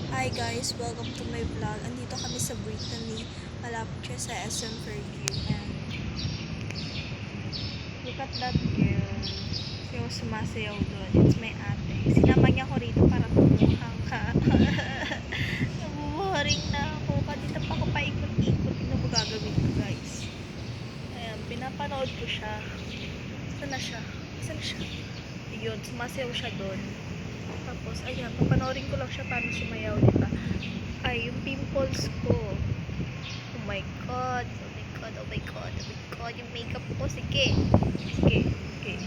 Hi guys, welcome to my vlog. Andito kami sa Brittany. Malapit siya sa SM Fairview. And look at that girl. Yung sumasayaw doon. It's my ate. Sinama niya ko rito para tumuhang ka. Nabuboring na ako. Kanina pa ako paikot-ikot. Ano ba gagawin ko guys? Ayan, pinapanood ko siya. Saan na siya? Saan siya? Yun, sumasayaw siya doon. Tapos, ayan, papanoorin ko lang siya paano sumayaw, diba? Ay, yung pimples ko. Oh my god, oh my god, oh my god, oh my god, yung makeup ko, sige. Sige, okay.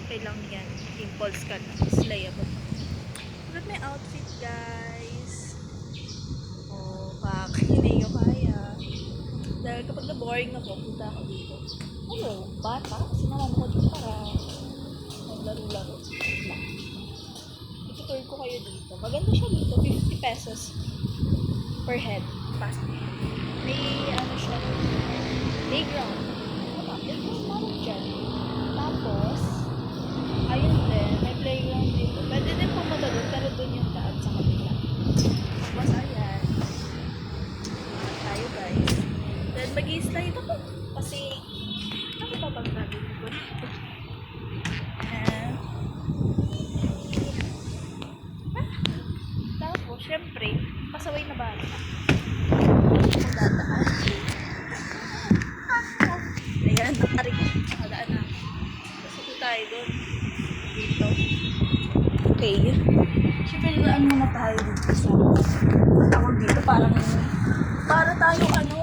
Okay lang yan. Pimples ka na. Slayable. Look at my outfit, guys. Oh, pak. Hindi nyo kaya. Dahil kapag na-boring ako, punta ako dito. Hello, bata. Sinaman ko dito para maglaro-laro. Itutur ko kayo dito. Maganda siya dito. 50 pesos per head. Pass. May ano siya. Playground. Tama. Playground naman dyan. Tapos, ayun din. May playground dito. Pwede din pumunta doon. Pero doon yung daan sa kabila. Tapos, ayan. Tayo guys. Then, mag-i-slide ako. Kasi, ano pa bang gagawin ko dito? Siyempre, pasaway na bata. Kung dadaan. Ayan, nakarik. Nakadaan na. Kasi tayo doon. Dito. Okay. Siyempre, dadaan muna tayo dito sa tawag dito. Para tayo ano,